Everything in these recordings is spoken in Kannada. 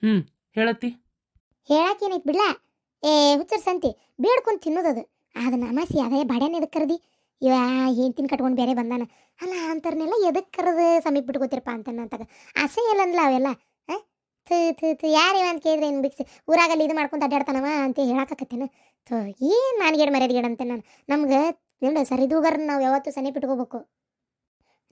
ಹ್ಮ್ ಹೇಳತ್ತಿ. ಹೇಳಕ್ಕೇನೈತಿ ಬಿಡ್ಲಾ. ಹುಚ್ಚರ್ ಸಂತಿ ಬೇಡ್ಕೊಂಡು ತಿನ್ನೋದದು. ಅದನ್ನ ಅಮಾಸಿ ಅದೇ ಬಾಡ್ಯಾನ ಎದಕ್ಕೆ ಕರದಿ ಇವ ಹೆಂಡ್ತಿನ ಕಟ್ಕೊಂಡು ಬೇರೆ ಬಂದಾನ ಅಲ್ಲ ಅಂತರ್ನೆಲ್ಲ ಎದಕ್ಕೆ ಕರೆದು ಸಮೀಪ ಬಿಟ್ಕೋತಿರಪ್ಪ ಅಂತಂತಾಗ ಆಸೆ ಇಲ್ಲ ಅಂದ್ಲ ಅವೆಲ್ಲ. ಥೂ ಥೂ ಥೂ ಯಾರಿವ ಅಂತ ಕೇಳಿದ್ರೆ ಏನು ಬಿಕ್ಸಿ ಊರಾಗಲ್ಲಿ ಇದು ಮಾಡ್ಕೊಂತ ಅಡ್ಡಾಡ್ತಾನವ ಅಂತ ಹೇಳಕತ್ತೇನೆ. ಥೂ ಏನು ನಾನ್ಗೇಡು ಮರ್ಯಾದಗೇಡು ಅಂತ ನಾನು ನಮ್ಗೆ ನೋಡಿ ಸರಿದೂಗರ್ ನಾವು ಯಾವತ್ತೂ ಸನಿ ಬಿಟ್ಕೋಬೇಕು.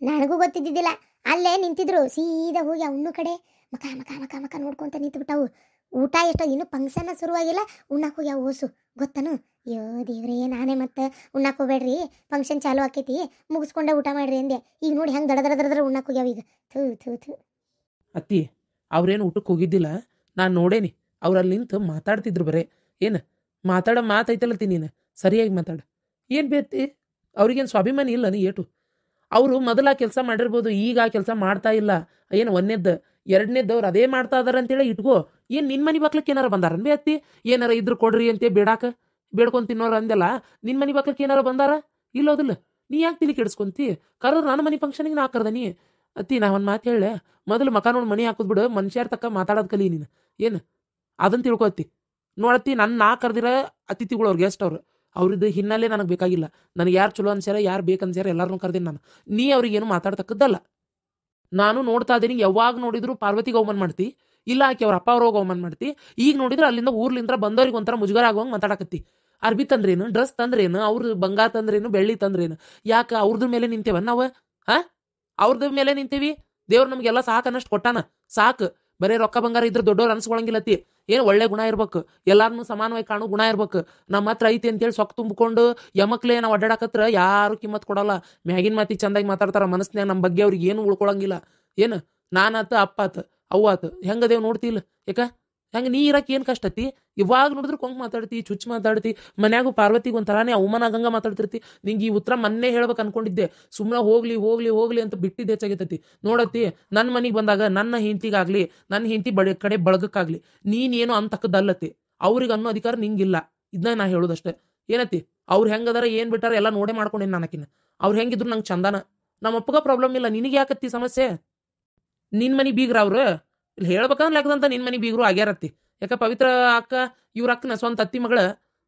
ನನಗೂ ಗೊತ್ತಿದ್ದಿದ್ದಿಲ್ಲ. ಅಲ್ಲೇ ನಿಂತಿದ್ರು ಸೀದಾ ಹೋಗಿ ಅವನು ಕಡೆ ಮಕ ಮಕ ಮಕ ಮಕ ನೋಡ್ಕೊಂತ ನಿಂತುಬಿಟ್ಟವು. ಊಟ ಎಷ್ಟೋ ಇನ್ನೂ ಫಂಕ್ಷನ್ನ ಶುರುವಾಗಿಲ್ಲ ಉಣ್ಣಾಕ ಹೋಗಿ ಅವು ಓಸು ಗೊತ್ತನು. ಅಯ್ಯೋ ದೇವ್ರೇ ನಾನೇ ಮತ್ತೆ ಉಣ್ಣಾಕ ಹೋಗ್ಬೇಡ್ರಿ ಫಂಕ್ಷನ್ ಚಾಲು ಆಕೈತಿ ಮುಗಿಸ್ಕೊಂಡೆ ಊಟ ಮಾಡ್ರಿ ಅಂದೆ. ಈಗ ನೋಡಿ ಹೆಂಗೆ ದಡದ್ರ ಉಣ್ಣಾಕ ಹೋಗ್ಯಾವ ಈಗ. ಥೂ ಥೂ ಥೂ. ಅತ್ತಿ ಅವ್ರೇನು ಊಟಕ್ಕೆ ಹೋಗಿದ್ದಿಲ್ಲ, ನಾನು ನೋಡೇನಿ. ಅವ್ರು ಅಲ್ಲಿ ನಿಂತು ಮಾತಾಡ್ತಿದ್ರು ಬರೇ. ಏನು ಮಾತಾಡೋ ಮಾತೈತಲ್ಲತ್ತಿ ನೀನು ಸರಿಯಾಗಿ ಮಾತಾಡ. ಏನು ಬೇತಿ ಅವ್ರಿಗೇನು ಸ್ವಾಭಿಮಾನಿ ಇಲ್ಲ ನೀ ಏಟು. ಅವರು ಮೊದಲ ಕೆಲಸ ಮಾಡಿರ್ಬೋದು, ಈಗ ಆ ಕೆಲಸ ಮಾಡ್ತಾ ಇಲ್ಲ. ಏನು ಒಂದನೇದ್ದು ಎರಡನೇದ್ದವ್ರು ಅದೇ ಮಾಡ್ತಾ ಇದಾರೆ ಅಂತೇಳಿ ಇಟ್ಕೋ. ಏನು ನಿನ್ನ ಮನೆ ಬಾಕ್ಲಕ್ಕೆ ಏನಾರ ಬಂದಾರ ಬೇ ಅತ್ತಿ? ಏನಾರ ಇದ್ರು ಕೊಡ್ರಿ ಅಂತ ಬೇಡ್ಕೊಂಡು ತಿನ್ನೋರು ಅಂದೆಲ್ಲ ನಿನ್ನ ಮನೆ ಬಾಕ್ಲಕ್ಕೆ ಏನಾರ ಬಂದಾರ ಇಲ್ಲೋದಿಲ್ಲ. ನೀ ಯಾಕೆ ತಿಳಿ ಕೆಡಿಸ್ಕೊಂತಿ? ಕರೆದ್ರೆ ನನ್ನ ಮನೆ ಫಂಕ್ಷನಿಗೆ ನಾ ಕರ್ದ ನೀ ಅತ್ತಿ. ನಾ ಒಂದು ಮಾತು ಹೇಳ, ಮೊದಲು ಮಕ ನೋಡಿ ಮನೆ ಹಾಕೋದು ಬಿಡು, ಮನುಷ್ಯರ ತಕ್ಕ ಮಾತಾಡೋದು ಕಲಿ ನೀನು. ಏನು ಅದನ್ನು ತಿಳ್ಕೊತ್ತಿ ನೋಡತ್ತಿ. ನಾ ಕರೆದಿರ ಅತಿಥಿಗಳು ಅವ್ರು ಗೆಸ್ಟ್ ಅವ್ರದ್ದು ಹಿನ್ನೆಲೆ ನನಗೆ ಬೇಕಾಗಿಲ್ಲ. ನನಗೆ ಯಾರು ಚಲೋ ಅನ್ಸ್ಯಾರ ಯಾರು ಬೇಕನ್ಸ್ಯಾರ ಎಲ್ಲರನ್ನೂ ಕರೆದೀನಿ ನಾನು. ನೀ ಅವ್ರಿಗೇನು ಮಾತಾಡ್ತಕ್ಕದ್ದಲ್ಲ. ನಾನು ನೋಡ್ತಾ ಇದ್ದೀನಿ, ಯಾವಾಗ ನೋಡಿದ್ರು ಪಾರ್ವತಿಗೆ ಅವಮಾನ ಮಾಡ್ತಿ, ಇಲ್ಲ ಆಕೆ ಅವ್ರ ಅಪ್ಪ ಅವ್ರಿಗೆ ಅವಮಾನ ಮಾಡ್ತಿ. ಈಗ ನೋಡಿದ್ರೆ ಅಲ್ಲಿಂದ ಊರ್ಲಿಂದ ಬಂದವ್ರಿಗೆ ಒಂಥರ ಮುಜುಗರ ಆಗುವಂಗೆ ಮಾತಾಡಕತ್ತಿ. ಅರ್ಬಿ ತಂದ್ರೇನು, ಡ್ರೆಸ್ ತಂದ್ರೇನು, ಅವ್ರ ಬಂಗಾರ ತಂದ್ರೇನು, ಬೆಳ್ಳಿ ತಂದ್ರೇನು? ಯಾಕೆ ಅವ್ರದ್ರ ಮೇಲೆ ನಿಂತೇವ ನಾವು? ಅವ್ರದ್ರ ಮೇಲೆ ನಿಂತೀವಿ. ದೇವ್ರು ನಮಗೆಲ್ಲ ಸಾಕು ಅನ್ನಷ್ಟು ಕೊಟ್ಟಾನ, ಸಾಕು. ಬರೀ ರೊಕ್ಕ ಬಂಗಾರ ಇದ್ರೆ ದೊಡ್ಡವ್ರು ಅನ್ಸ್ಕೊಳಂಗಿಲ್ಲತ್ತಿ. ಏನು ಒಳ್ಳೆ ಗುಣ ಇರ್ಬೇಕು, ಎಲ್ಲಾರನ್ನೂ ಸಮಾನವಾಗಿ ಕಾಣೋ ಗುಣ ಇರ್ಬೇಕು. ನಮ್ಮ ಹತ್ರ ಐತಿ ಅಂತೇಳಿ ಸೊಕ್ಕ ತುಂಬಿಕೊಂಡು ಯಮಕ್ಲೆ ನಾವು ಅಡ್ಡಾಡಕತ್ರ ಯಾರು ಕಿಮ್ಮತ್ ಕೊಡಲ್ಲ. ಮ್ಯಾಗಿನ ಮಾತಿ ಚಂದಾಗಿ ಮಾತಾಡ್ತಾರ, ಮನಸ್ನ್ಯಾಗ ನಮ್ಮ ಬಗ್ಗೆ ಅವ್ರಿಗೆ ಏನು ಉಳ್ಕೊಳಂಗಿಲ್ಲ. ಏನು ನಾನಾತ ಅಪ್ಪ ಆತ ಅವ್ವ ಆತ ಹೆಂಗದೇವ್ ನೋಡ್ತಿಲ್ಲ? ಯಾಕ ಹೆಂಗೆ ನೀ ಇರಕ್ಕೆ ಏನು ಕಷ್ಟ ಐತಿ? ಇವಾಗ ನೋಡಿದ್ರು ಕೊಂಕ್ ಮಾತಾಡ್ತಿ, ಚುಚ್ಚು ಮಾತಾಡ್ತಿ. ಮನ್ಯಾಗೂ ಪಾರ್ವತಿಗೆ ಒಂಥರಾನೇ ಅವಮಾನ ಆಗಂಗ ಮಾತಾಡ್ತಿರ್ತಿ. ನಿಂಗೆ ಈ ಉತ್ತರ ಮೊನ್ನೆ ಹೇಳ್ಬೇಕು ಅನ್ಕೊಂಡಿದ್ದೆ. ಸುಮ್ಮನೆ ಹೋಗ್ಲಿ ಹೋಗ್ಲಿ ಹೋಗ್ಲಿ ಅಂತ ಬಿಟ್ಟಿದ್ದು ಹೆಚ್ಚಾಗೈತಿ. ನೋಡತ್ತಿ, ನನ್ನ ಮನೆಗೆ ಬಂದಾಗ ನನ್ನ ಹೆಂಡತಿಗಾಗ್ಲಿ ನನ್ನ ಹೆಂಡತಿ ಕಡೆ ಬಳಗಕ್ಕಾಗ್ಲಿ ನೀನೇನು ಅಂತಕ್ಕದ್ದಲ್ಲತ್ತಿ. ಅವ್ರಿಗೆ ಅನ್ನೋ ಅಧಿಕಾರ ನಿಂಗಿಲ್ಲ. ಇದನ್ನ ನಾ ಹೇಳೋದಷ್ಟೇ. ಏನತ್ತಿ ಅವ್ರು ಹೆಂಗದಾರ ಏನು ಬಿಟ್ಟಾರ ಎಲ್ಲ ನೋಡೇ ಮಾಡ್ಕೊಂಡೇನು ನಾನಕಿನ. ಅವ್ರು ಹೆಂಗಿದ್ರು ನಂಗೆ ಚಂದಾನ. ನಮ್ಮ ಅಪ್ಪಗ ಪ್ರಾಬ್ಲಮ್ ಇಲ್ಲ, ನಿನಗೆ ಯಾಕತ್ತಿ ಸಮಸ್ಯೆ? ನಿನ್ನ ಮನೆ ಬೀಗ್ರ ಅವ್ರು ಇಲ್ಲಿ ಹೇಳ್ಬೇಕಂದ್ರೆ ಲೆಕ್ಕದಂತ ನಿನ್ನ ಮನೆ ಬೀಗರು ಆಗ್ಯಾರತ್ತಿ. ಯಾಕೆ ಪವಿತ್ರ ಅಕ್ಕ ಇವ್ರ ಅಕ್ಕನ ಸ್ವಂತ ಅತ್ತಿ ಮಗಳ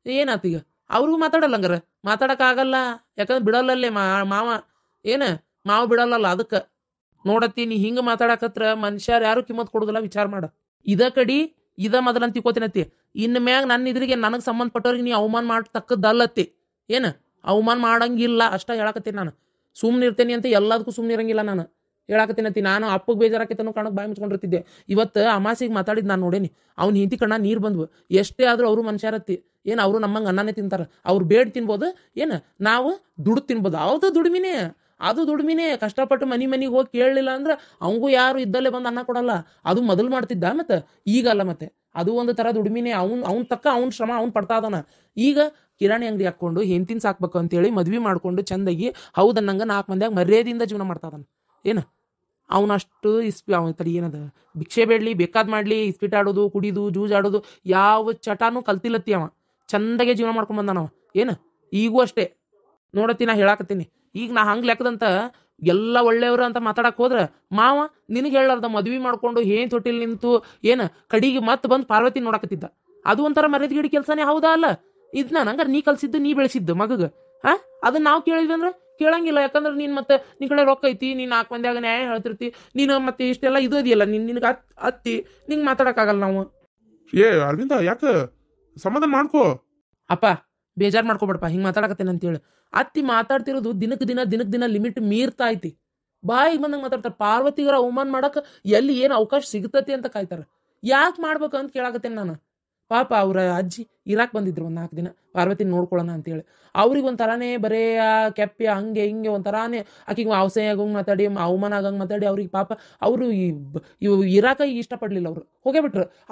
ಏನಾತೀಗ? ಅವ್ರಿಗೂ ಮಾತಾಡಲ್ಲ ಹಂಗಾರ ಮಾತಾಡೋಕ್ಕಾಗಲ್ಲ. ಯಾಕಂದ್ರೆ ಬಿಡಲ್ಲಲ್ಲೇ ಮಾವ ಏನು ಮಾವ ಬಿಡಲ್ಲಲ್ಲ. ಅದಕ್ಕೆ ನೋಡತ್ತಿ ನೀ ಹಿಂಗೆ ಮಾತಾಡಕತ್ರ ಮನುಷ್ಯರು ಯಾರು ಕಿಮ್ಮತ್ ಕೊಡೋದಿಲ್ಲ. ವಿಚಾರ ಮಾಡ. ಇದ ಕಡಿ ಇದ ಮೊದಲಂತ ತಿಳ್ಕೊತೀನತ್ತಿ. ಇನ್ನು ಮ್ಯಾಗ ನನ್ನ ಇದ್ರಿಗೆ ನನಗೆ ಸಂಬಂಧಪಟ್ಟವ್ರಿಗೆ ನೀ ಅವಮಾನ ಮಾಡ್ತಕ್ಕದ್ದಲ್ಲತ್ತಿ. ಏನು ಅವಮಾನ ಮಾಡಂಗಿಲ್ಲ ಅಷ್ಟ ಹೇಳಕತ್ತೀನಿ ನಾನು. ಸುಮ್ಮನೆ ಇರ್ತೇನೆ ಅಂತ ಎಲ್ಲದಕ್ಕೂ ಸುಮ್ಮನೆ ಇರಂಗಿಲ್ಲ ನಾನು ಹೇಳಕತ್ತೀನತ್ತಿ. ನಾನು ಅಪ್ಪಗೆ ಬೇಜಾರಾಕೈತನೋ ಕಾಣಕ್ಕೆ ಬಾಯಿ ಮುಚ್ಕೊಂಡಿರ್ತಿದ್ದೆ. ಇವತ್ತು ಅಮಾಸಿಗೆ ಮಾತಾಡಿದ್ದು ನಾನು ನೋಡೇನಿ. ಅವ್ನ ಹಿಂತಿ ಕಣ್ಣ ನೀರು ಬಂದ್ವು. ಎಷ್ಟೇ ಆದರೂ ಅವರು ಮನುಷ್ಯರತ್ತಿ. ಏನು ಅವರು ನಮ್ಮಂಗೆ ಅನ್ನನೇ ತಿಂತಾರೆ. ಅವ್ರು ಬೇಡ ತಿನ್ಬೋದು, ಏನು ನಾವು ದುಡ್ಡು ತಿನ್ಬೋದು. ಅದು ದುಡಿಮಿನೇ, ಅದು ದುಡಿಮಿನೇ. ಕಷ್ಟಪಟ್ಟು ಮನೆಗೆ ಹೋಗಿ ಕೇಳಲಿಲ್ಲ ಅಂದ್ರೆ ಅವಂಗೂ ಯಾರು ಇದ್ದಲ್ಲೇ ಬಂದು ಅನ್ನ ಕೊಡಲ್ಲ. ಅದು ಮೊದಲು ಮಾಡ್ತಿದ್ದ, ಮತ್ತೆ ಈಗಲ್ಲ. ಮತ್ತೆ ಅದು ಒಂದು ಥರ ದುಡಿಮಿನೇ. ಅವ್ನ ತಕ್ಕ ಅವ್ನ ಶ್ರಮ ಅವ್ನು ಪಡ್ತಾ ಇದಾನ. ಈಗ ಕಿರಾಣಿ ಅಂಗಡಿ ಹಾಕ್ಕೊಂಡು ಹೆಂಡ್ತಿನ ಸಾಕ್ಬೇಕು ಅಂತೇಳಿ ಮದ್ವೆ ಮಾಡ್ಕೊಂಡು ಚಂದಾಗಿ ಹೌದನ್ನಂಗೆ 4 ಮಂದಿಯಾಗ ಮರ್ಯಾದೆಯಿಂದ ಜೀವನ ಮಾಡ್ತಾ ಇದಾನ. ಏನು ಅವನಷ್ಟು ಅವನ ತಡಿ ಏನದ ಭಿಕ್ಷೆ ಬೇಡಲಿ ಬೇಕಾದ್ ಮಾಡಲಿ, ಇಸ್ಪೀಟ್ ಆಡೋದು, ಕುಡಿದು, ಜೂಜಾಡೋದು ಯಾವ ಚಟಾನು ಕಲ್ತಿಲ್ಲತ್ತಿ. ಅವ ಚಂದಾಗೆ ಜೀವನ ಮಾಡ್ಕೊಂಡ್ ಬಂದಾನವ. ಏನು ಈಗೂ ಅಷ್ಟೇ ನೋಡತ್ತಿ. ನಾ ಹೇಳಾಕತ್ತೀನಿ ಈಗ ನಾ ಹಂಗೆ ಲೆಕ್ಕದಂತ ಎಲ್ಲ ಒಳ್ಳೆಯವರು ಅಂತ ಮಾತಾಡಕ್ಕೆ ಹೋದ್ರೆ ಮಾವ ನಿನಗೆ ಹೇಳಾರ್ದ ಮದ್ವೆ ಮಾಡ್ಕೊಂಡು ಏನ್ ತೊಟ್ಟಿಲ್ ನಿಂತು ಏನು ಕಡಿಗೆ ಮತ್ತೆ ಬಂದು ಪಾರ್ವತಿ ನೋಡಕತ್ತಿದ್ದ. ಅದು ಒಂಥರ ಮರ್ಯಾದಗಿಡಿ ಕೆಲಸನೇ ಹೌದಾ ಅಲ್ಲ? ಇದನ್ನ ನಂಗಾರ ನೀ ಕಲ್ಸಿದ್ದು ನೀ ಬೆಳೆಸಿದ್ದು ಮಗಗ. ಅದನ್ನ ನಾವು ಕೇಳಿದ್ವಿ ಅಂದ್ರೆ ಕೇಳಂಗಿಲ್ಲ. ಯಾಕಂದ್ರೆ ನೀನು ಮತ್ತೆ ನಿನ್ನ ಕಡೆ ರೊಕ್ಕ ಐತಿ, ನೀನು 4 ಮಂದಿಯಾಗ ನ್ಯಾಯ ಹೇಳ್ತಿರ್ತಿ. ನೀನು ಮತ್ತೆ ಇಷ್ಟೆಲ್ಲ ಇದು ಇದೆಯಲ್ಲ ನಿನಗೆ ಅತ್ತಿ ನಿಂಗೆ ಮಾತಾಡೋಕ್ಕಾಗಲ್ಲ ನಾವು. ಅರವಿಂದ ಯಾಕೆ ಸಮಾಧಾನ ಮಾಡ್ಕೋ. ಅಪ್ಪ ಬೇಜಾರು ಮಾಡ್ಕೊಬೇಡಪ್ಪ ಹಿಂಗೆ ಮಾತಾಡಕತ್ತೇನೆ ಅಂತೇಳಿ. ಅತ್ತಿ ಮಾತಾಡ್ತಿರೋದು ದಿನಕ್ಕೆ ದಿನ ಲಿಮಿಟ್ ಮೀರ್ತಾ ಐತಿ. ಬಾಯಿಗೆ ಬಂದಂಗೆ ಮಾತಾಡ್ತಾರೆ. ಪಾರ್ವತಿಗರ ಅವಮಾನ ಮಾಡಕ್ಕೆ ಎಲ್ಲಿ ಏನು ಅವಕಾಶ ಸಿಗ್ತತಿ ಅಂತ ಕಾಯ್ತಾರೆ. ಯಾಕೆ ಮಾಡ್ಬೇಕು ಅಂತ ಕೇಳಾಕತ್ತೇನೆ ನಾನು. ಪಾಪ ಅವ್ರ ಅಜ್ಜಿ ಇರಾಕ್ ಬಂದಿದ್ರು ಒಂದು 4 ದಿನ ಪಾರ್ವತಿನ ನೋಡ್ಕೊಳ್ಳೋಣ ಅಂತೇಳಿ. ಅವ್ರಿಗೆ ಒಂಥರಾನೇ ಬರೇ ಕೆಪ್ಪೆ ಹಂಗೆ ಹಿಂಗೆ ಒಂಥರಾನೇ ಆಕಿಗೆ ಅವಸಯ ಆಗಂಗೆ ಮಾತಾಡಿ ಅವಮಾನ ಆಗಂಗೆ ಮಾತಾಡಿ ಅವ್ರಿಗೆ ಪಾಪ ಅವರು ಇವು ಇರಾಕ ಇಷ್ಟಪಡಲಿಲ್ಲ. ಅವರು ಹೋಗೇ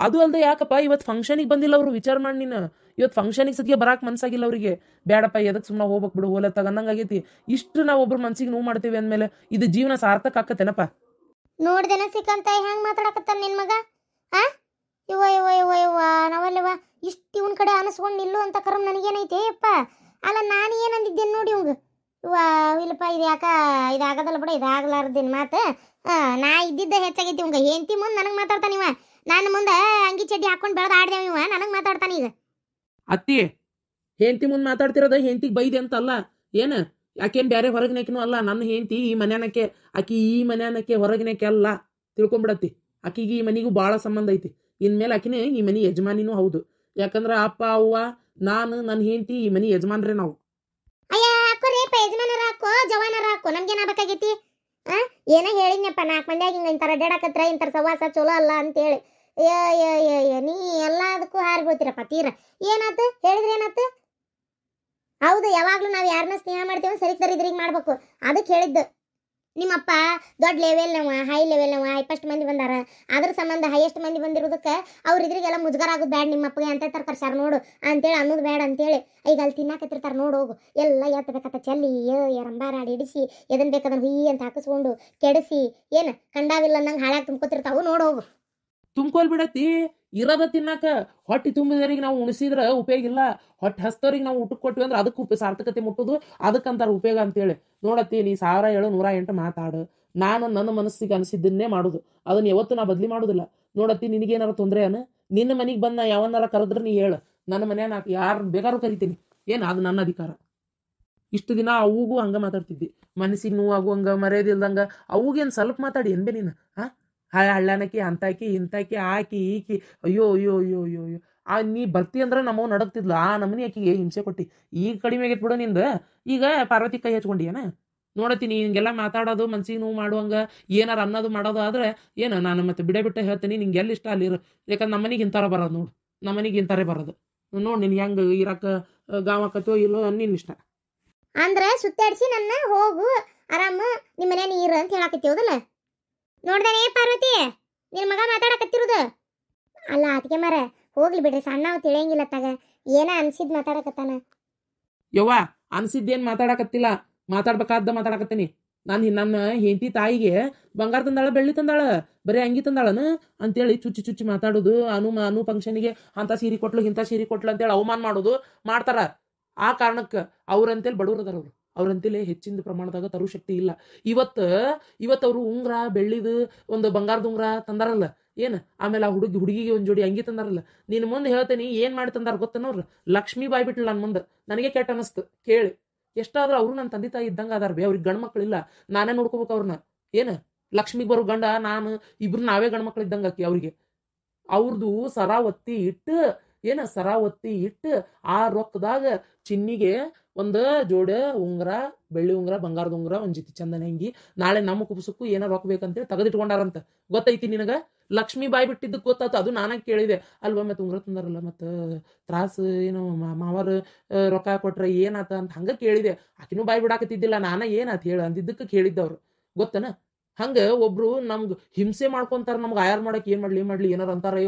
ಅದು ಅಲ್ಲದೆ ಯಾಕಪ್ಪ ಇವತ್ತು ಫಂಕ್ಷನಿಗೆ ಬಂದಿಲ್ಲ ಅವರು. ವಿಚಾರ ಮಾಡಿ ನೀನು, ಇವತ್ತು ಫಂಕ್ಷನಿಗೆ ಸದ್ಯ ಬರಾಕ್ ಮನ್ಸಾಗಿಲ್ಲ ಅವರಿಗೆ. ಬೇಡಪ್ಪ ಎದಕ್ಕೆ ಸುಮ್ಮನೆ ಹೋಗ್ಬೇಕು ಬಿಡು ಹೋಲ ತಗನ್ನಂಗೆ ಆಗೈತಿ. ಇಷ್ಟು ನಾವು ಒಬ್ರು ಮನ್ಸಿಗೆ ನೋವು ಮಾಡ್ತೀವಿ ಅಂದಮೇಲೆ ಇದು ಜೀವನ ಸಾರ್ಥಕ ಆಕತ್ತೇನಪ್ಪ? ನೋಡ್ದೇನ ಸಿಕ್ಕಂತ ಹೆಂಗೆ ಮಾತಾಡಕತ್ತಾನ ನಿನ್ನ ಮಗ? ಇವ ನಾವಲ್ಲವ ಇಷ್ಟು ಇವನ ಕಡೆ ಅನಿಸ್ಕೊಂಡು ನಿಲ್ಲು ಅಂತ ಕರಮ್ ನನಗೇನೈತೆ ಅಪ್ಪ. ಅಲ್ಲ ನಾನು ಏನಂದಿದ್ದೇನೆ ನೋಡಿ ಇವಂಗ. ಇಲ್ಲಪ್ಪ ಇದು ಯಾಕ ಇದಾಗದಲ್ಲ ಬಿಡ, ಇದಾಗಲಾರ್ದೇನು ಮಾತು. ನಾ ಇದ್ದಿದ್ದ ಹೆಚ್ಚಾಗೈತಿ ಇವಂಗ. ಹೆಂಡತಿ ಮುಂದೆ ನನಗೆ ಮಾತಾಡ್ತಾನಿವ. ನಾನು ಮುಂದೆ ಅಂಗಿ ಚಡ್ಡಿ ಹಾಕೊಂಡು ಬೆಳೆದ ಆಡ್ದೇವ ಇವ ನನಗೆ ಮಾತಾಡ್ತಾನ ಈಗ. ಅತ್ತಿ ಹೆಂಡತಿ ಮುಂದೆ ಮಾತಾಡ್ತಿರೋದ ಹೆಂಡತಿಗೆ ಬೈದೆ ಅಂತಲ್ಲ ಏನು, ಯಾಕೇನು ಬೇರೆ ಹೊರಗಿನಕಿನೂ ಅಲ್ಲ, ನನ್ನ ಹೆಂಡತಿ ಈ ಮನ್ಯಾನಕ್ಕೆ, ಆಕಿ ಈ ಮನ್ಯಾನಕ್ಕೆ ಹೊರಗಿನಕ್ಕೆ ಅಲ್ಲ, ತಿಳ್ಕೊಂಬಿಡತ್ತಿ. ಆಕಿಗೆ ಈ ಮನಿಗೂ ಭಾಳ ಸಂಬಂಧ ಐತಿ. ಇನ್ಮೇಲೆ ಆಕಿನೇ ಈ ಮನಿ ಯಜಮಾನಿನೂ ಹೌದು. ಯಾಕಂದ್ರೆ ಅಪ್ಪ ಅವ್ವ ನಾನು ನನ್ನ ಹೆಂಡತಿ ಈ ಮನಿ ಯಜಮಾನ್ರೆ ನಾವು. ಅಯ್ಯ ಹಾಕೋ ರೇಪ, ಯಜಮಾನರ ಹಾಕೋ ಜವಾನರ ಹಾಕೋ, ನಮ್ಗೇನಾಗಬೇಕಾಗೈತಿ? ಏನೋ ಹೇಳಿದ್ನಪ್ಪ 4 ಮಂದಿಯಾಗ ಹಿಂಗೆ ಇಂಥರ ಅಡ್ಡಾಡಕತ್ರ ಇಂಥರ ಸವಾಸ ಚಲೋ ಅಲ್ಲ ಅಂತೇಳಿ. ನೀ ಎಲ್ಲದಕ್ಕೂ ಹಾರಿ ಬೀಳ್ತೀರಪ್ಪ ತೀರ. ಏನಾತು ಹೇಳಿದ್ರೆ ಏನಾತು? ಹೌದು, ಯಾವಾಗ್ಲೂ ನಾವು ಯಾರನ್ನ ಸ್ನೇಹ ಮಾಡ್ತೀವಿ ಸರಿ ಸರಿದ್ರಿಗೆ ಮಾಡ್ಬೇಕು. ಅದಕ್ಕೆ ಹೇಳಿದ್ದು. ನಿಮ್ಮಪ್ಪ ದೊಡ್ಡ ಲೆವೆಲ್ನವ, ಹೈ ಲೆವೆಲ್ನವ, 21 ಮಂದಿ ಬಂದಾರ. ಅದ್ರ ಸಂಬಂಧ ಹೈಯೆಸ್ಟ್ ಮಂದಿ ಬಂದಿರೋದಕ್ಕೆ ಅವ್ರ ಇದ್ರಿಗೆಲ್ಲ ಮುಜುಗರ ಆಗೋದು ಬೇಡ, ನಿಮ್ಮಪ್ಪಗೆ ಅಂತ ತರ್ಕರ್ಸಾರ ನೋಡು ಅಂತೇಳಿ ಅನ್ನೋದು ಬೇಡ ಅಂತೇಳಿ. ಈಗ ಅಲ್ಲಿ ತಿನ್ನಾಕತ್ತಿರ್ತಾರೆ ನೋಡು, ಹೋಗು ಎಲ್ಲ ಎತ್ತಬೇಕತ್ತ ಚೆಲ್ಲಿ ರಂಬಾರಾಡಿ ಇಡಿಸಿ ಎದನ್ ಬೇಕದನ್ನ ಹುಯ್ಯಿ ಅಂತ ಹಾಕಿಸ್ಕೊಂಡು ಕೆಡಿಸಿ ಏನು ಕಂಡಾವಿಲ್ಲ ಅನ್ನಂಗೆ ಹಾಳಾಗಿ ತುಂಬ್ಕೊತಿರ್ತಾವು ನೋಡು ಹೋಗು. ತುಂಬ್ಕೊಲ್ ಬಿಡತ್ತಿ, ಇರೋದ ತಿನ್ನಾಕ. ಹೊಟ್ಟೆ ತುಂಬಿದವ್ರಿಗೆ ನಾವು ಉಣಿಸಿದ್ರೆ ಉಪಯೋಗ ಇಲ್ಲ, ಹೊಟ್ಟೆ ಹಸ್ತವ್ರಿಗೆ ನಾವು ಊಟಕ್ಕೆ ಕೊಟ್ವಿ ಅಂದ್ರೆ ಅದಕ್ಕೆ ಸಾರ್ಥಕತೆ ಮುಟ್ಟೋದು, ಅದಕ್ಕಂತಾರ ಉಪಯೋಗ ಅಂತೇಳಿ. ನೋಡತ್ತಿ, ನೀ 1007-108 ಮಾತಾಡು, ನಾನು ನನ್ನ ಮನಸ್ಸಿಗೆ ಅನಿಸಿದ್ದನ್ನೇ ಮಾಡೋದು, ಅದನ್ನ ಯಾವತ್ತು ನಾ ಬದಲಿ ಮಾಡೋದಿಲ್ಲ. ನೋಡತ್ತಿ, ನಿನಗೇನಾರ ತೊಂದರೆ ಅನ, ನಿನ್ನ ಮನೆಗೆ ಬಂದು ನಾ ಯಾವನ್ನಾರ ಕರೆದ್ರೆ ನೀ ಹೇಳು, ನನ್ನ ಮನ್ಯಾಗ ನಾ ಯಾರು ಬೇಕಾದ್ರೂ ಕರಿತೀನಿ, ಏನು ಅದು ನನ್ನ ಅಧಿಕಾರ. ಇಷ್ಟು ದಿನ ಅವಗೂ ಹಂಗೆ ಮಾತಾಡ್ತಿದ್ದಿ, ಮನಸ್ಸಿಗೆ ನೋವಾಗು ಹಂಗೆ ಮರ್ಯಾದಿಲ್ದಂಗೆ. ಅವಗೇನು ಸ್ವಲ್ಪ ಮಾತಾಡಿ ಏನ್ಬೇ ನೀನು? ಹಳ್ಳನಕ್ಕಿ ಅಂತಾಕಿ ಇಂತಾಕಿ ಆಕಿ ಈಕಿ, ಅಯ್ಯೋ ಅಯ್ಯೋ ಅಯ್ಯೋ ಅಯ್ಯೋ ಅಯ್ಯೋ. ನೀ ಬರ್ತಿ ಅಂದ್ರೆ ನಮ್ಮವ್ ನಡಕ್ತಿದ್ಲು, ಆ ನಮ್ಮನಿ ಆಕಿಗೆ ಹಿಂಸೆ ಕೊಟ್ಟು. ಈಗ ಕಡಿಮೆ ಆಗೈತೆ ಬಿಡು ನಿಂದ. ಈಗ ಪಾರ್ವತಿ ಕೈ ಹಚ್ಕೊಂಡಿಯೇನ? ನೋಡತ್ತೀನಿ ಹಿಂಗೆಲ್ಲ ಮಾತಾಡೋದು ಮನ್ಸಿಗೆ ನೋವು ಮಾಡುವಂಗೆ ಏನಾರು ಅನ್ನೋದು ಮಾಡೋದು ಆದ್ರೆ ಏನು ನಾನು ಮತ್ತೆ ಬಿಟ್ಟೆ ಹೇಳ್ತೀನಿ, ನಿಂಗೆ ಎಲ್ಲಿ ಇಷ್ಟ ಅಲ್ಲಿರು. ಯಾಕಂದ್ರೆ ನಮ್ಮನಿಗೆ ಇಂಥಾರ ಬರೋದು ನೋಡು, ನಮ್ಮನಿಗೆ ಇಂಥಾರೇ ಬರೋದು ನೋಡಿ. ನಿನ್ಗೆ ಹೆಂಗೆ ಇರಕ್ಕೆ ಗಾವಕತ್ತೋ ಇಲ್ಲೋ ನಿನ್ನ ಇಷ್ಟ. ಅಂದ್ರೆ ಸುತ್ತಾಡ್ಸಿ ನನ್ನ ಹೋಗು ಆರಾಮ ನಿಮ್ಮ ಮನೆ ನೀರು ಅಂತ ಹೇಳಕತ್ತೀವದಲ್ಲ. ನೋಡ್ದಾನೆ ಪಾರ್ವತಿ, ನಿನ್ನ ಮಗ ಮಾತಾಡಕತ್ತಿರೋದು ಅಲ್ಲ. ಅದಕ್ಕೆ ಮರ ಹೋಗ್ಲಿ ಬಿಡ್ರಿ, ಸಣ್ಣವ್ ತಿಳಿಯಂಗಿಲ್ಲ ತಗ. ಏನ ಅನ್ಸಿದ್ ಮಾತಾಡಕತ್ತಾನ. ಯವ್ವ ಅನ್ಸಿದ್ದೇನು ಮಾತಾಡಕತ್ತಿಲ್ಲ, ಮಾತಾಡ್ಬೇಕಾದ ಮಾತಾಡಕತ್ತೀನಿ. ನನ್ನ ಹೆಂಡತಿ ತಾಯಿಗೆ ಬಂಗಾರ ತಂದಾಳ, ಬೆಳ್ಳಿ ತಂದಾಳ, ಬರೀ ಅಂಗಿ ತಂದಾಳನ ಅಂತೇಳಿ ಚುಚ್ಚಿ ಮಾತಾಡೋದು. ಅನು ಫಂಕ್ಷನಿಗೆ ಅಂಥ ಸೀರೆ ಕೊಟ್ಲು ಇಂಥ ಸೀರೆ ಕೊಟ್ಲು ಅಂತೇಳಿ ಅವಮಾನ ಮಾಡೋದು ಮಾಡ್ತಾರ. ಆ ಕಾರಣಕ್ಕೆ ಅವ್ರಂತೇಳಿ ಬಡವ್ರದಾರ ಅವರು, ಅವ್ರಂತೇಳಿ ಹೆಚ್ಚಿನ ಪ್ರಮಾಣದಾಗ ತರೋ ಶಕ್ತಿ ಇಲ್ಲ. ಇವತ್ತು ಅವರು ಉಂಗ್ರ ಬೆಳ್ಳಿದು ಒಂದು ಬಂಗಾರದ ಉಂಗ್ರ ತಂದಾರಲ್ಲ ಏನು, ಆಮೇಲೆ ಆ ಹುಡುಗಿಗೆ ಒಂದು ಜೋಡಿ ಅಂಗಿ ತಂದಾರಲ್ಲ. ನಿನ್ನ ಮುಂದೆ ಹೇಳ್ತೇನೆ ಏನು ಮಾಡಿ ತಂದಾರ ಗೊತ್ತನವ್ರು? ಲಕ್ಷ್ಮೀ ಬಾಯಿ ಬಿಟ್ಲು ನನ್ನ ಮುಂದೆ. ನನಗೆ ಕೆಟ್ಟ ಅನಿಸ್ತು ಕೇಳಿ. ಎಷ್ಟಾದ್ರೂ ಅವರು ನನ್ನ ತಂದೆ ತಾಯಿ ಇದ್ದಂಗೆ ಅದಾರ ಬೇ, ಅವ್ರಿಗೆ ಗಂಡು ಮಕ್ಕಳಿಲ್ಲ, ನಾನೇ ನೋಡ್ಕೋಬೇಕು ಅವ್ರನ್ನ. ಏನು ಲಕ್ಷ್ಮಿಗೆ ಬರೋ ಗಂಡ ನಾನು ಇಬ್ರು ನಾವೇ ಗಂಡು ಮಕ್ಳು ಇದ್ದಂಗೆ ಆಕಿ ಅವ್ರಿಗೆ. ಅವ್ರದ್ದು ಸರ ಒತ್ತಿ ಇಟ್ಟು ಆ ರೊಕ್ಕದಾಗ ಚಿನ್ನಿಗೆ ಒಂದು ಜೋಡೆ ಉಂಗ್ರ, ಬೆಳ್ಳಿ ಉಂಗ್ರ, ಬಂಗಾರದ ಉಂಗ್ರ, ಒಂದು ಜಿತಿ ಚಂದನ ಅಂಗಿ, ನಾಳೆ ನಮ್ಮ ಕುಬ್ಸಕ್ಕೂ ಏನೋ ರೊಕ್ಕ ಬೇಕಂತೇಳಿ ತೆಗೆದಿಟ್ಕೊಂಡಾರಂತ. ಗೊತ್ತೈತಿ ನಿನಗ? ಲಕ್ಷ್ಮಿ ಬಾಯಿ ಬಿಟ್ಟಿದ್ದಕ್ಕೆ ಗೊತ್ತಾಯ್ತು. ಅದು ನಾನಾಗ ಕೇಳಿದೆ ಅಲ್ವಾ, ಮತ್ತೆ ಉಂಗ್ರ ತಂದಾರಲ್ಲ ಮತ್ತು ತ್ರಾಸು ಏನು ಮಾವರು ರೊಕ್ಕ ಕೊಟ್ರೆ ಏನಾತ ಅಂತ ಹಂಗೆ ಕೇಳಿದೆ. ಆಕಿನೂ ಬಾಯಿ ಬಿಡಾಕತ್ತಿದ್ದಿಲ್ಲ, ನಾನ ಏನಾತ ಹೇಳ ಅಂದಿದ್ದಕ್ಕೆ ಕೇಳಿದ್ದವ್ರು ಗೊತ್ತನ. ಹಂಗೆ ಒಬ್ರು ನಮ್ಗೆ ಹಿಂಸೆ ಮಾಡ್ಕೊಂತಾರ, ನಮ್ಗೆ ಆಯಾರ ಮಾಡಕ್ಕೆ ಏನು ಮಾಡಲಿ ಏನಾರು ಅಂತಾರ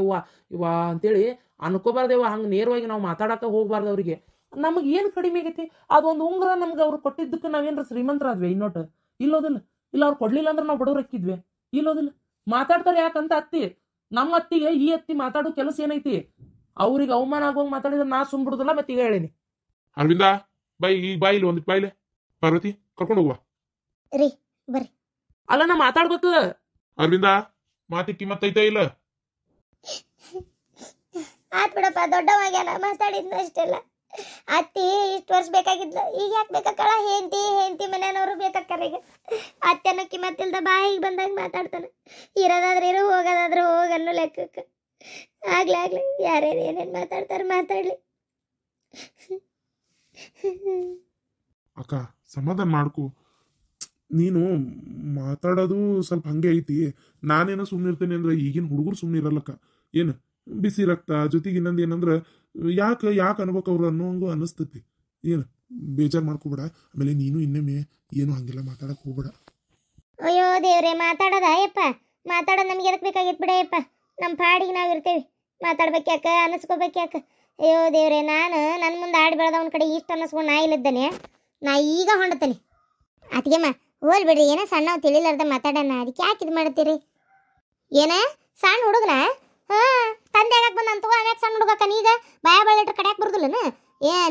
ಇವ ಅಂತೇಳಿ ಅನ್ಕೋಬಾರ್ದೇವ. ಹಂಗೆ ನೇರವಾಗಿ ನಾವು ಮಾತಾಡಕ್ಕೆ ಹೋಗ್ಬಾರ್ದು ಅವ್ರಿಗೆ. ನಮಗೆ ಏನು ಕಡಿಮೆ ಆಗೈತಿ? ಅದೊಂದು ಉಂಗ್ರ ನಮ್ಗೆ ಅವ್ರು ಕೊಟ್ಟಿದ್ದಕ್ಕೆ ನಾವೇನಾರ ಶ್ರೀಮಂತರಾದ್ವಿ ಇನ್ನೊಟ್ಟು? ಇಲ್ಲೋದಿಲ್ಲ. ಇಲ್ಲ ಅವ್ರು ಕೊಡ್ಲಿಲ್ಲ ಅಂದ್ರೆ ನಾವು ಬಡವ್ರು ಹಾಕಿದ್ವಿ. ಇಲ್ಲೋದಿಲ್ಲ. ಮಾತಾಡ್ತಾರೆ ಯಾಕಂತ ಅತ್ತಿ, ನಮ್ಮ ಅತ್ತಿಗೆ ಈ ಅತ್ತಿ ಮಾತಾಡೋ ಕೆಲಸ ಏನೈತಿ? ಅವ್ರಿಗೆ ಅವಮಾನ ಆಗೋಂಗ್ ಮಾತಾಡಿದ್ರೆ ನಾ ಸುಮ್ಬಿಡುದಿಲ್ಲ. ಮತ್ತೆ ಈಗ ಹೇಳೀನಿ ಅರವಿಂದ ಬಾಯಿಲಿ ಒಂದಿಟ್ಟು ಬಾಯಿಲೆ. ಪಾರ್ವತಿ ಕರ್ಕೊಂಡು ಹೋಗುವ ರೀ ಬರ್ರಿ. ಅಲ್ಲ ನಾ ಮಾತಾಡ್ಬೇಕು. ಅರವಿಂದ ಮಾತಿಕ್ಕಿ ಮತ್ತೈತೆ ಇಲ್ಲ? ಆತ್ ಬಿಡಪ್ಪ, ದೊಡ್ಡವಾಗ್ಯಾನ, ಮಾತಾಡಿದ್ನ ಅಷ್ಟೆಲ್ಲ. ಅತ್ತಿ ಇಷ್ಟು ವರ್ಷ ಬೇಕಾಗಿದ್ಲ, ಈಗ ಯಾಕೆ ಬೇಕಾಕಳ? ಹೆಂಡತಿ ಮನೆಯವ್ರು ಬೇಕಾಕಾರ. ಈಗ ಅತ್ತೆನ ಕಿಮ್ಮತ್ತಿಲ್ದ ಬಾಯಿಗೆ ಬಂದಾಗ ಮಾತಾಡ್ತಾನೆ. ಇರೋದಾದ್ರೆ ಇರೋ, ಹೋಗೋದಾದ್ರೆ ಹೋಗನ್ನೋ ಲೆಕ್ಕಕ್ಕೆ. ಆಗ್ಲಿ ಯಾರ್ಯಾರು ಏನೇನು ಮಾತಾಡ್ಲಿ. ಅಕ್ಕ ಸಮಾಧಾನ ಮಾಡ್ಕೊ. ನೀನು ಮಾತಾಡೋದು ಸ್ವಲ್ಪ ಹಂಗೆ ಐತಿ. ನಾನೇನೋ ಸುಮ್ಮನಿರ್ತೇನೆ ಅಂದ್ರೆ ಈಗಿನ ಹುಡುಗರು ಸುಮ್ಮನೆ ಇರಲ್ಲಕ್ಕ. ಏನು ಬಿಸಿ ರಕ್ತ ಜೊತೆಗೆ ಇನ್ನೊಂದು ಏನಂದ್ರೆ ಯಾಕೆ ಅನ್ಬೇಕು ಅವ್ರು ಅನ್ನೋಂಗು ಅನಿಸ್ತೈತಿ. ಏನು ಬೇಜಾರು ಮಾಡ್ಕೋಬೇಡ. ಆಮೇಲೆ ನೀನು ಇನ್ನೊಮ್ಮೆ ಏನು ಹಂಗೆಲ್ಲ ಮಾತಾಡಕ್ ಹೋಗ್ಬೇಡ. ಅಯ್ಯೋ ದೇವ್ರೆ, ಮಾತಾಡೋದ ಯಪ್ಪ? ಮಾತಾಡೋದು ನಮ್ಗೆ ಎದಕ್ಕೆ ಬೇಕಾಗಿತ್ತು ಬಿಡಯಪ್ಪ. ನಮ್ಮ ಪಾಡಿಗೆ ನಾವು ಇರ್ತೇವೆ, ಮಾತಾಡ್ಬೇಕ್ಯಾಕ, ಅನ್ನಿಸ್ಕೋಬೇಕ್ಯಾಕ? ಅಯ್ಯೋ ದೇವ್ರೆ, ನಾನು ನನ್ನ ಮುಂದೆ ಆಡಿ ಬೆಳೆದವನ ಕಡೆ ಇಷ್ಟು ಅನ್ನಿಸ್ಕೊಂಡು ನಾ ಇಲ್ಲಿದ್ದಾನೆ. ನಾ ಈಗ ಹೊಂಡತೇನೆ. ಅದಕ್ಕೆಮ್ಮ ಹೋಲ್ ಬಿಡ್ರಿ, ಏನೋ ಸಣ್ಣವ್ ತಿಳಿಲಾರ್ದ ಮಾತಾಡೋಣ, ಅದಕ್ಕೆ ಯಾಕೆ ಇದು ಮಾಡ್ತೀರಿ? ಏನ ಸಣ್ಣ ಹುಡುಗನ? ತಂದೆ ಆಗಕ್ಕೆ ಬಂದು ಅಂತಗೋ, ಆಮ್ಯಾಗ ಸಣ್ಣ ಹುಡುಗಕ್ಕ ನೀಗ ಬಾಯ ಬಳಿಟ್ರೆ ಕಡ್ಯಾಕ್ ಬರುದಿಲ್ಲನ?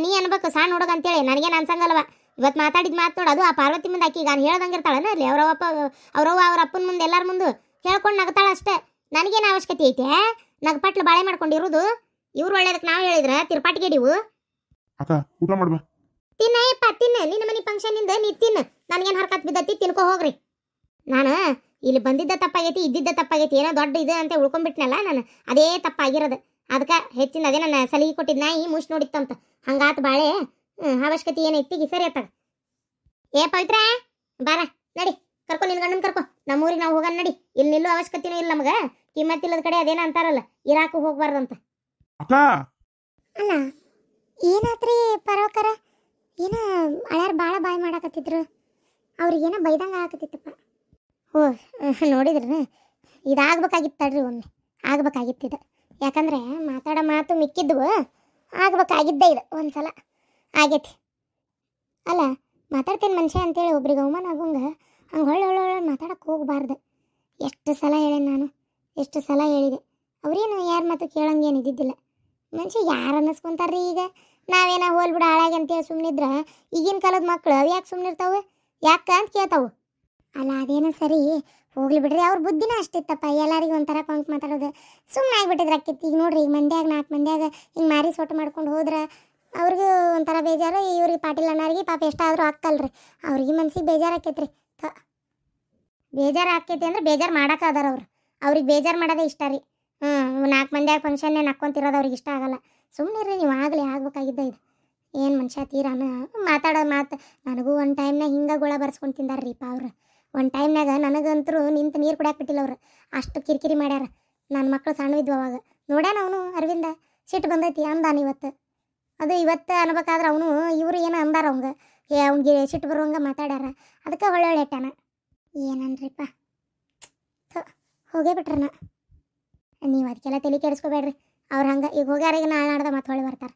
ನೀ ಅನ್ಬೇಕು ಸಣ್ಣ ಹುಡುಗ ಅಂತೇಳಿ. ನನಗೇನು ಅನ್ಸಂಗಲ್ವ? ಇವತ್ತು ಮಾತಾಡಿದ್ ಮಾತು ನೋಡು, ಅದು ಆ ಪಾರ್ವತಿ ಮುಂದೆ ಆಕಿ ನಾನು ಹೇಳ್ದಂಗೆ ಇರ್ತಾಳನ ಅಲ್ಲಿ ಅವ್ರವ್ವ ಅವ್ರ ಅಪ್ಪನ ಮುಂದೆ ಎಲ್ಲರ ಮುಂದೆ ಹೇಳ್ಕೊಂಡು ನಗ್ತಾಳ ಅಷ್ಟೇ. ನನಗೇನು ಅವಶ್ಯಕತೆ ಐತೆ? ನಗ್ಪಟ್ಲು ಬಾಳೆ ಮಾಡ್ಕೊಂಡಿರೋದು. ಇವ್ರು ಒಳ್ಳೇದಕ್ಕೆ ನಾವು ಹೇಳಿದ್ರೆ ತಿರ್ಪಾಟಿಗೆಡಿವು. ಅಕ್ಕ ಊಟ ಮಾಡ್ಬಾ. ತಿನ್ನಯ್ಯಪ್ಪ ತಿನ್ನ, ನಿನ್ನ ಮನೆ ಫಂಕ್ಷನಿಂದ ನೀ ತಿನ್ನ. ನನಗೇನು ಹರ್ಕತ್ ಬಿದ್ದತಿ, ತಿನ್ಕೋ ಹೋಗ್ರಿ. ನಾನು ಇಲ್ಲಿ ಬಂದಿದ್ದ ತಪ್ಪಾಗೈತಿ, ಇದ್ದಿದ್ದ ತಪ್ಪಾಗೈತಿ, ಏನೋ ದೊಡ್ಡ ಇದು ಅಂತ ಉಳ್ಕೊಂಡ್ಬಿಟ್ನಲ್ಲ ನಾನು, ಅದೇ ತಪ್ಪಾಗಿರೋದು. ಅದಕ್ಕೆ ಹೆಚ್ಚಿನ ಅದೇ ನನ್ನ ಸಲಿಗೆ ಕೊಟ್ಟಿದ್ದ ನಾಯಿ ಮುಷ್ ನೋಡಿತ್ತಂತ ಹಂಗಾತ ಬಾಳೆ. ಅವಶ್ಯಕತೆ ಏನೈತಿ ಸರಿ ಆತಾಗ. ಏ ಪವಿತ್ರ ಬಾರ ನಡಿ, ಕರ್ಕೊ ನಿನ್ ಗಂಡನ್ ಕರ್ಕೊ. ನಮ್ಮೂರಿಗೆ ನಾವು ಹೋಗೋಣ ನಡಿ. ಇಲ್ಲಿ ನಿಲ್ಲೋ ಅವಶ್ಯಕತೆನೂ ಇಲ್ಲ ನಮಗ. ಕಿಮ್ಮತ್ತಿಲ್ಲದ ಕಡೆ ಅದೇನ ಅಂತಾರಲ್ಲ, ಇರಾಕು ಹೋಗ್ಬಾರ್ದಂತ. ಅಕ್ಕ ಅಲ್ಲ ಏನಾತ್ರಿ ಪರವಕರ, ಏನ ಹಳ್ಯಾರ ಭಾಳ ಬಾಯ್ ಮಾಡಾಕತ್ತಿದ್ರು. ಅವ್ರಿಗೇನೋ ಬೈದಂಗೆ ಆಗಕತ್ತಿತ್ತಪ್ಪ. ಓ ನೋಡಿದ್ರಿ, ಇದಾಗ್ಬೇಕಾಗಿತ್ತು ತಡ್ರಿ, ಒಮ್ಮೆ ಆಗ್ಬೇಕಾಗಿತ್ತಿದು. ಯಾಕಂದ್ರೆ ಮಾತಾಡೋ ಮಾತು ಮಿಕ್ಕಿದ್ವು, ಆಗ್ಬೇಕಾಗಿದ್ದೇ ಇದು ಒಂದ್ಸಲ ಆಗೈತಿ. ಅಲ್ಲ ಮಾತಾಡ್ತೇನೆ ಮನುಷ್ಯ ಅಂತೇಳಿ ಒಬ್ರಿಗೆ ಅವಮಾನ ಆಗೋಂಗ ಹಂಗೆ ಹೊಳ್ಳೆ ಮಾತಾಡಕ್ಕೆ ಹೋಗ್ಬಾರ್ದು. ಎಷ್ಟು ಸಲ ಹೇಳೇನೆ ನಾನು, ಎಷ್ಟು ಸಲ ಹೇಳಿದೆ. ಅವ್ರೇನು ಯಾರ ಮಾತು ಕೇಳಂಗೇನು ಇದ್ದಿದ್ದಿಲ್ಲ. ಮನುಷ್ಯ ಯಾರು ಅನ್ನಿಸ್ಕೊಂತಾರ್ರಿ. ಈಗ ನಾವೇನ ಹೋಲ್ಬಿಡ ಹಾಳಾಗಿ ಅಂತೇಳಿ ಸುಮ್ಮನಿದ್ರ ಈಗಿನ ಕಾಲದ ಮಕ್ಕಳು ಅವು ಯಾಕೆ ಸುಮ್ಮನಿರ್ತಾವೆ, ಯಾಕೆ ಅಂತ ಕೇಳ್ತಾವು. ಅಲ್ಲ ಅದೇನೋ ಸರಿ ಹೋಗ್ಲಿ ಬಿಡ್ರಿ, ಅವ್ರ ಬುದ್ಧಿನ ಅಷ್ಟಿತ್ತಪ್ಪ. ಎಲ್ಲರಿಗೂ ಒಂಥರ ಕೊಂಕ್ ಮಾತಾಡೋದು ಸುಮ್ಮನೆ ಆಗಿಬಿಟ್ಟಿದ್ರೆ ಅಕ್ಕಿತ್ತು. ಈಗ ನೋಡ್ರಿ, ಈಗ ಮಂದ್ಯಾಗ 4 ಮಂದ್ಯಾಗ ಹಿಂಗೆ ಮಾರಿ ಸೊಟ್ಟು ಮಾಡ್ಕೊಂಡು ಹೋದ್ರೆ ಅವ್ರಿಗೂ ಒಂಥರ ಬೇಜಾರು. ಇವ್ರಿಗೆ ಪಾಟೀಲ್ ಅಣ್ಣಾರಿಗೆ ಪಾಪ ಎಷ್ಟಾದರೂ ಹಾಕಲ್ರಿ, ಅವ್ರಿಗೆ ಮನ್ಸಿಗೆ ಬೇಜಾರು ಆಕೈತ್ರಿ. ಬೇಜಾರು ಆಕೈತಿ ಅಂದ್ರೆ ಬೇಜಾರು ಮಾಡಕ್ಕೆ ಅದಾರ ಅವ್ರು. ಅವ್ರಿಗೆ ಬೇಜಾರು ಮಾಡೋದೇ ಇಷ್ಟ ರೀ. 4 ಮಂದ್ಯಾಗ ಫಂಕ್ಷನ್ನೇ ನಕ್ಕೊಂತಿರೋದು ಅವ್ರಿಗೆ ಇಷ್ಟ ಆಗಲ್ಲ. ಸುಮ್ಮನೆ ನೀವು ಆಗಲಿ ಆಗ್ಬೇಕಾಗಿದ್ದ ಇದು. ಏನು ಮನುಷ್ಯ ತೀರಾನ ಮಾತಾಡೋ ಮಾತು. ನನಗೂ ಒಂದು ಟೈಮ್ನಾಗ ಹಿಂಗೆ ಗುಳ ಬರ್ಸ್ಕೊಂಡು ತಿಂದಾರ್ರಿಪ್ಪ ಅವ್ರು. ಒಂದು ಟೈಮ್ನಾಗ ನನಗಂತರೂ ನಿಂತು ನೀರು ಕುಡಿಯಾಕೆ ಬಿಟ್ಟಿಲ್ಲ ಅವ್ರು, ಅಷ್ಟು ಕಿರಿಕಿರಿ ಮಾಡ್ಯಾರ. ನನ್ನ ಮಕ್ಕಳು ಸಣ್ಣವಿದ್ವು ಅವಾಗ. ನೋಡ್ಯಾನ ಅವನು ಅರವಿಂದ, ಸಿಟ್ಟು ಬಂದೈತಿ ಅಂದಾನ ಇವತ್ತು. ಅದು ಇವತ್ತು ಅನ್ಬೇಕಾದ್ರೆ ಅವನು ಇವರು ಏನೋ ಅಂದಾರ ಅವಂಗೆ, ಅವ್ನಿಗೆ ಸಿಟ್ಟು ಬರುವಂಗೆ ಮಾತಾಡ್ಯಾರ. ಅದಕ್ಕೆ ಒಳ್ಳೊಳ್ಳೆ ಇಟ್ಟಾನ. ಏನನ್ರಿಪ್ಪ, ಹೋಗೇ ಬಿಟ್ರನ. ನೀವು ಅದಕ್ಕೆಲ್ಲ ತಲೆ ಕೆಡಿಸ್ಕೋಬೇಡ್ರಿ. ಅವ್ರು ಹಂಗೆ ಈಗ ಹೋಗ್ಯಾರ, ಈಗ ನಾಳೆ ನಾಡ್ದ ಮತ್ತೆ ಹೊಳ್ಳಿ ಬರ್ತಾರೆ.